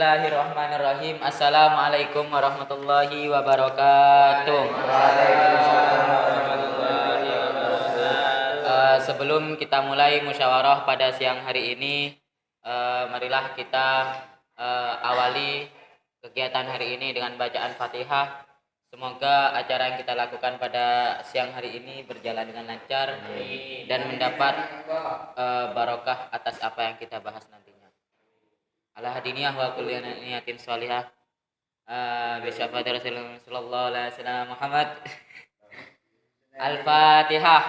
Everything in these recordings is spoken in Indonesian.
Bismillahirrahmanirrahim. Assalamualaikum warahmatullahi wabarakatuh. Sebelum kita mulai musyawarah pada siang hari ini, marilah kita awali kegiatan hari ini dengan bacaan Fatihah. Semoga acara yang kita lakukan pada siang hari ini berjalan dengan lancar dan mendapat barokah atas apa yang kita bahas nantinya. Ala hadiniyah wa kulli niyatin shalihah bi syafaati Rasulullah sallallahu alaihi wasallam Muhammad. Al-Fatihah.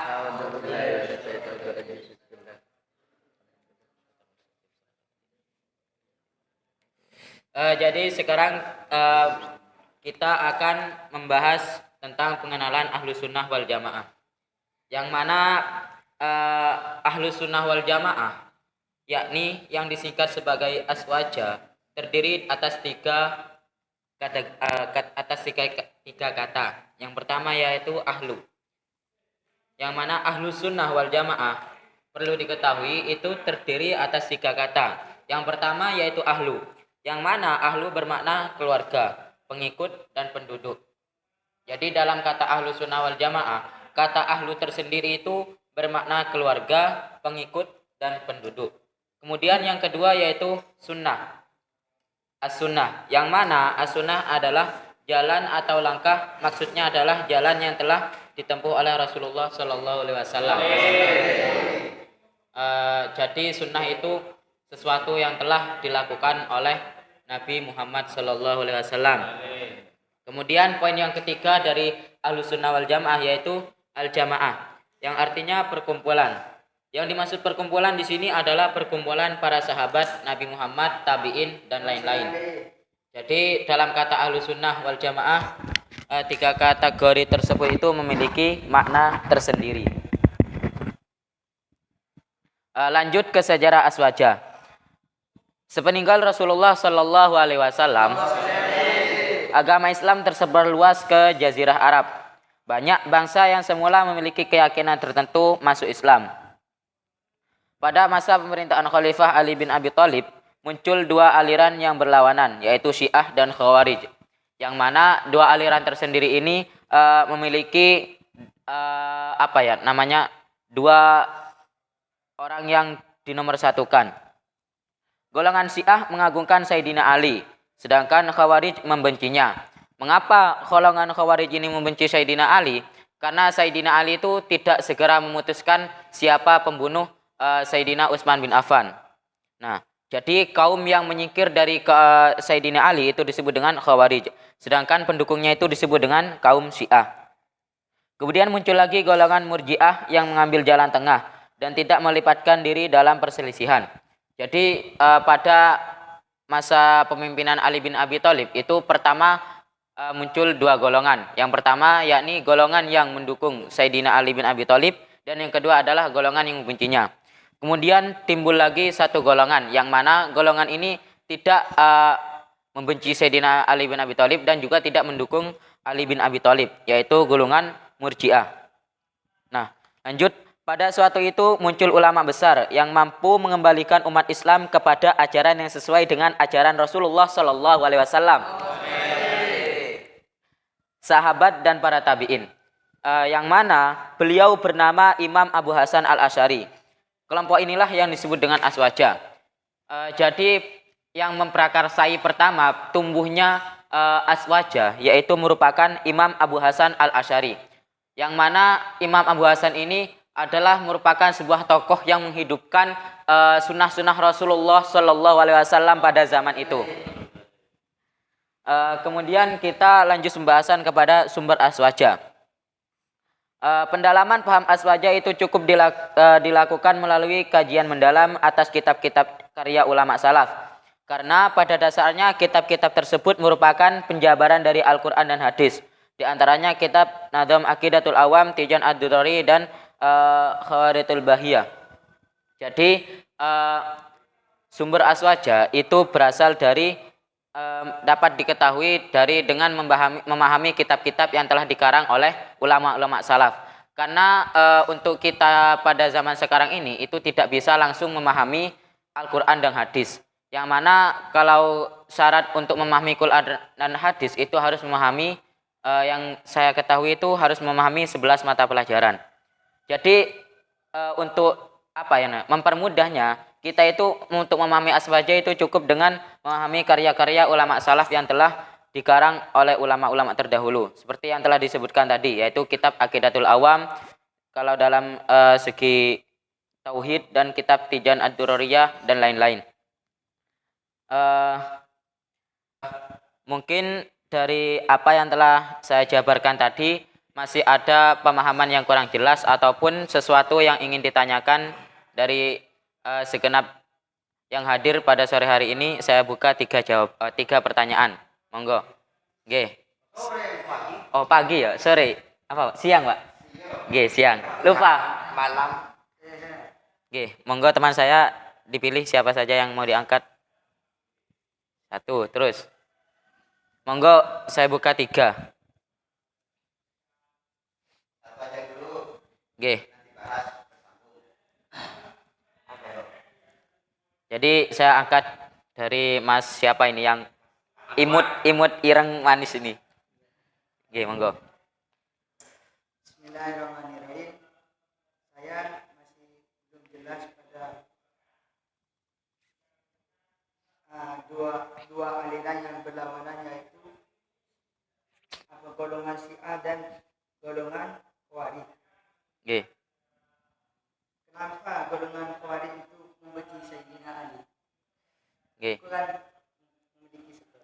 Jadi sekarang kita akan membahas tentang pengenalan Ahlus Sunnah wal Jamaah. Yang mana Ahlus Sunnah wal Jamaah, yakni yang disingkat sebagai aswaja, terdiri atas tiga kata. Yang pertama yaitu ahlu. Yang mana Ahlus Sunnah wal Jamaah perlu diketahui itu terdiri atas tiga kata. Yang pertama yaitu ahlu. Yang mana ahlu bermakna keluarga, pengikut dan penduduk. Jadi dalam kata Ahlus Sunnah wal Jamaah, kata ahlu tersendiri itu bermakna keluarga, pengikut dan penduduk. Kemudian yang kedua yaitu sunnah. As-sunnah, yang mana as-sunnah adalah jalan atau langkah, maksudnya adalah jalan yang telah ditempuh oleh Rasulullah sallallahu alaihi wasallam. Jadi sunnah itu sesuatu yang telah dilakukan oleh Nabi Muhammad sallallahu alaihi wasallam. Kemudian poin yang ketiga dari Ahlus Sunnah wal Jamaah yaitu al-jamaah, yang artinya perkumpulan. Yang dimaksud perkumpulan di sini adalah perkumpulan para sahabat Nabi Muhammad, tabi'in dan lain-lain. Jadi dalam kata Ahlus Sunnah wal Jamaah, tiga kategori tersebut itu memiliki makna tersendiri. Lanjut ke sejarah aswaja. Sepeninggal Rasulullah sallallahu alaihi wasallam, agama Islam tersebar luas ke Jazirah Arab. Banyak bangsa yang semula memiliki keyakinan tertentu masuk Islam. Pada masa pemerintahan Khalifah Ali bin Abi Thalib, muncul dua aliran yang berlawanan, yaitu Syiah dan Khawarij. Yang mana dua aliran tersendiri ini memiliki dua orang yang dinomorsatukan. Golongan Syiah mengagungkan Sayyidina Ali, sedangkan Khawarij membencinya. Mengapa golongan Khawarij ini membenci Sayyidina Ali? Karena Sayyidina Ali itu tidak segera memutuskan siapa pembunuh Sayyidina Utsman bin Affan. Nah, jadi kaum yang menyingkir dari Sayyidina Ali itu disebut dengan Khawarij, sedangkan pendukungnya itu disebut dengan kaum Syiah. Kemudian muncul lagi golongan Murji'ah yang mengambil jalan tengah dan tidak melibatkan diri dalam perselisihan. Jadi pada masa pemimpinan Ali bin Abi Thalib itu pertama muncul dua golongan. Yang pertama yakni golongan yang mendukung Sayyidina Ali bin Abi Thalib, dan yang kedua adalah golongan yang membencinya. Kemudian timbul lagi satu golongan, yang mana golongan ini tidak membenci Sayyidina Ali bin Abi Thalib dan juga tidak mendukung Ali bin Abi Thalib, yaitu golongan Murji'ah. Nah, lanjut. Pada suatu itu muncul ulama besar yang mampu mengembalikan umat Islam kepada ajaran yang sesuai dengan ajaran Rasulullah sallallahu alaihi wasallam. Sahabat dan para tabi'in. Yang mana beliau bernama Imam Abu Hasan Al-Asy'ari. Kelompok inilah yang disebut dengan aswaja. Jadi yang memprakarsai pertama tumbuhnya aswaja yaitu merupakan Imam Abu Hasan Al-Asy'ari. Yang mana Imam Abu Hasan ini adalah merupakan sebuah tokoh yang menghidupkan sunnah-sunnah Rasulullah sallallahu alaihi wasallam pada zaman itu. Kemudian kita lanjut pembahasan kepada sumber aswaja. Pendalaman paham aswaja itu cukup dilakukan melalui kajian mendalam atas kitab-kitab karya ulama salaf. Karena pada dasarnya kitab-kitab tersebut merupakan penjabaran dari Al-Quran dan hadis. Di antaranya kitab Nadham Aqidatul Awam, Tijan Ad-Durari dan Khawaritul Bahiyah. Jadi sumber aswaja itu berasal dari dapat diketahui dari dengan memahami kitab-kitab yang telah dikarang oleh ulama-ulama salaf. Karena untuk kita pada zaman sekarang ini itu tidak bisa langsung memahami Al-Quran dan hadis. Yang mana kalau syarat untuk memahami Quran dan hadis itu harus memahami yang saya ketahui itu harus memahami 11 mata pelajaran. Jadi untuk apa ya, mempermudahnya kita itu untuk memahami asbaja itu cukup dengan memahami karya-karya ulama salaf yang telah dikarang oleh ulama-ulama terdahulu. Seperti yang telah disebutkan tadi, yaitu kitab Aqidatul Awam kalau dalam segi tauhid, dan kitab Tijan Ad-Durariyah dan lain-lain. Mungkin dari apa yang telah saya jabarkan tadi masih ada pemahaman yang kurang jelas ataupun sesuatu yang ingin ditanyakan dari segenap yang hadir pada sore hari ini. Saya buka tiga pertanyaan. Monggo. Nggih. Oh, pagi ya, sore. Apa? Siang, Pak? Nggih, siang. Lupa. Malam. Nggih, monggo teman saya dipilih siapa saja yang mau diangkat. Satu, terus. Monggo saya buka 3. Oke. Jadi saya angkat dari Mas siapa ini yang imut ireng manis ini. Oke, monggo. Bismillahirrahmanirrahim. Saya masih belum jelas pada dua aliran yang berlawanan, yaitu golongan Syiah dan golongan Khawarij. Oke. Kenapa golongan Khawarij itu membenci Sayyidina Ali? Oke. Quran memiliki sebab.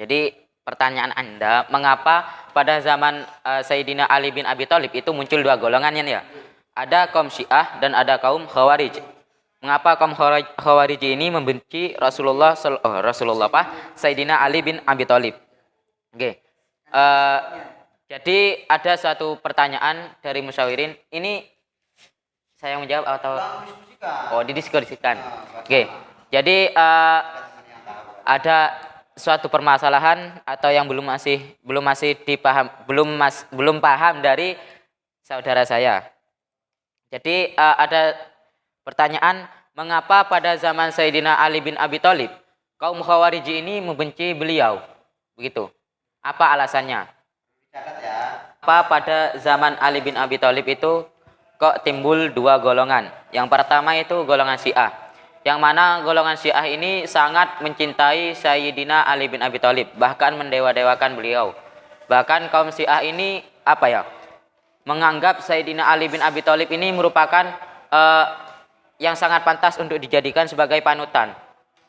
Jadi pertanyaan Anda, mengapa pada zaman Sayyidina Ali bin Abi Thalib itu muncul 2 golongan ya? Ada kaum Syiah dan ada kaum Khawarij. Mengapa kaum Khawarij ini membenci Sayyidina Ali bin Abi Thalib? Oke. Jadi ada satu pertanyaan dari musyawirin. Ini saya menjawab atau didiskusikan. Oke. Jadi ada suatu permasalahan atau yang belum paham dari saudara saya. Jadi ada pertanyaan, mengapa pada zaman Sayyidina Ali bin Abi Thalib kaum Khawarij ini membenci beliau? Begitu. Apa alasannya? Apa pada zaman Ali bin Abi Thalib itu kok timbul 2 golongan? Yang pertama itu golongan Syiah. Yang mana golongan Syiah ini sangat mencintai Sayyidina Ali bin Abi Thalib, bahkan mendewa-dewakan beliau. Bahkan kaum Syiah ini menganggap Sayyidina Ali bin Abi Thalib ini merupakan yang sangat pantas untuk dijadikan sebagai panutan.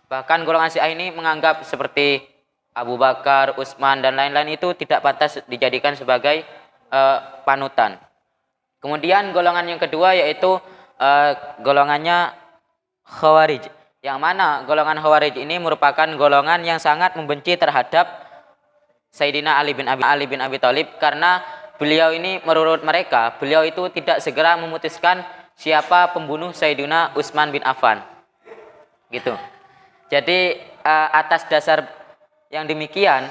Bahkan golongan Syiah ini menganggap seperti Abu Bakar, Utsman dan lain-lain itu tidak pantas dijadikan sebagai panutan. Kemudian golongan yang kedua yaitu golongannya Khawarij. Yang mana golongan Khawarij ini merupakan golongan yang sangat membenci terhadap Sayyidina Ali bin Abi Thalib, karena beliau ini menurut mereka beliau itu tidak segera memutuskan siapa pembunuh Sayyidina Utsman bin Affan. Gitu. Jadi atas dasar yang demikian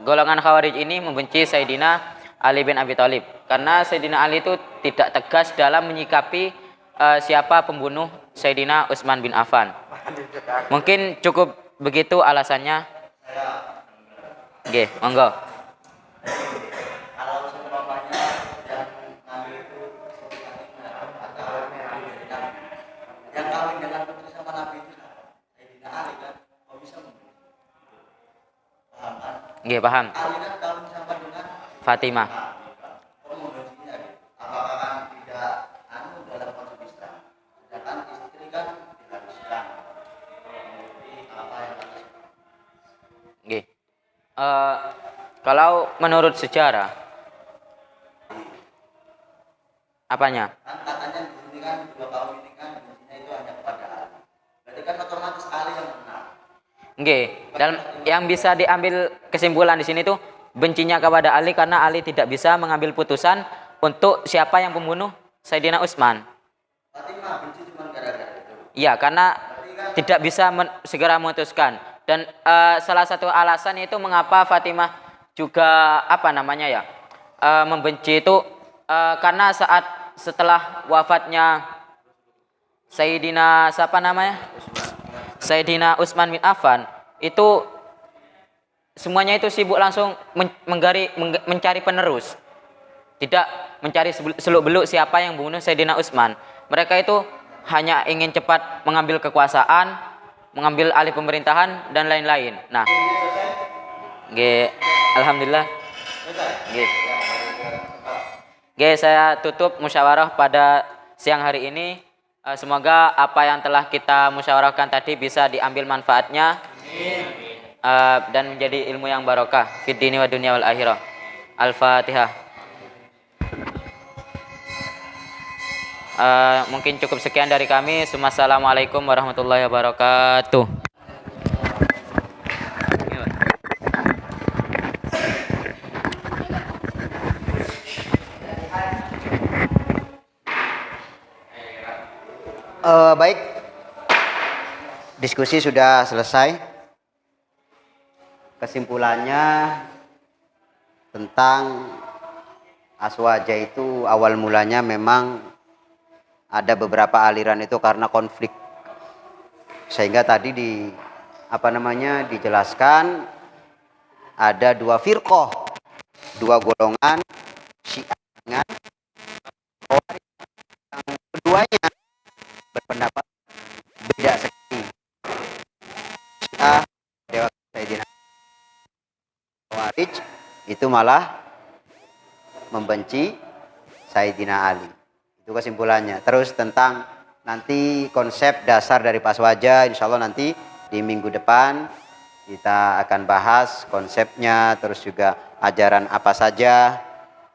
golongan Khawarij ini membenci Sayyidina Ali bin Abi Thalib, karena Sayyidina Ali itu tidak tegas dalam menyikapi siapa pembunuh Sayyidina Utsman bin Affan. Mungkin cukup begitu alasannya. Oke, monggo. Nggih, paham. Fatimah. Nggih. Kalau menurut sejarah apanya? Katanya di sini kan 2 tahun ini kan bencinya itu hanya kepada Ali. Berarti kan otomatis Ali yang menang. Nggih, dalam yang bisa diambil kesimpulan di sini tuh bencinya kepada Ali karena Ali tidak bisa mengambil putusan untuk siapa yang pembunuh Sayyidina Utsman. Fatimah benci cuma gara-gara itu. Iya, karena tidak bisa segera memutuskan. Dan salah satu alasan itu mengapa Fatimah juga membenci itu karena setelah wafatnya Sayyidina siapa namanya? Sayyidina Utsman bin Affan itu semuanya itu sibuk langsung mencari penerus. Tidak mencari seluk-beluk siapa yang membunuh Sayyidina Utsman. Mereka itu hanya ingin cepat mengambil kekuasaan, mengambil alih pemerintahan dan lain-lain. Nah, alhamdulillah. Saya tutup musyawarah pada siang hari ini. Semoga apa yang telah kita musyawarahkan tadi bisa diambil manfaatnya dan menjadi ilmu yang barokah fid dini wa dunya wal akhirah. Al-Fatihah. Mungkin cukup sekian dari kami. Assalamualaikum warahmatullahi wabarakatuh. Baik, diskusi sudah selesai. Kesimpulannya tentang Aswaja itu awal mulanya memang ada beberapa aliran itu karena konflik. Sehingga tadi dijelaskan ada dua firqah, dua golongan Syiah dengan Khawarij. Yang keduanya berpendapat beda sekali. Syiah dewa Sayyidina Khawarij itu malah membenci Sayyidina Ali. Itu kesimpulannya. Terus tentang nanti konsep dasar dari Aswaja, insya Allah nanti di minggu depan kita akan bahas konsepnya, terus juga ajaran apa saja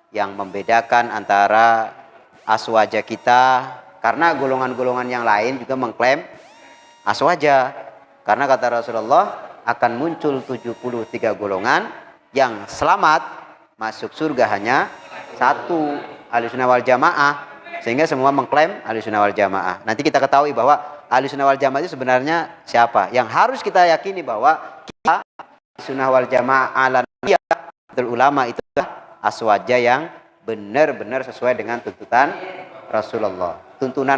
yang membedakan antara Aswaja kita. Karena golongan-golongan yang lain juga mengklaim Aswaja. Karena kata Rasulullah akan muncul 73 golongan yang selamat masuk surga hanya satu, Ahlussunnah wal Jamaah. Sehingga semua mengklaim Ahlussunnah wal Jamaah. Nanti kita ketahui bahwa Ahlussunnah wal Jamaah itu sebenarnya siapa. Yang harus kita yakini bahwa kita Ahlussunnah wal Jamaah ala ulama itu Aswaja yang benar-benar sesuai dengan tuntunan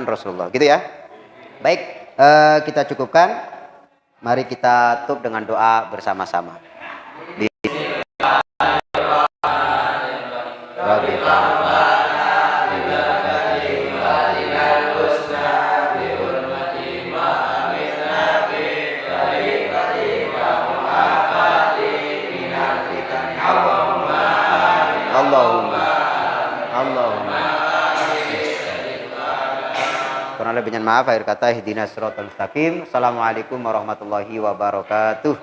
Rasulullah, gitu ya. Baik, kita cukupkan. Mari kita tutup dengan doa bersama-sama. Kurang lebihnya maaf, akhir kata ihdinas siratal mustaqim. Assalamualaikum warahmatullahi wabarakatuh.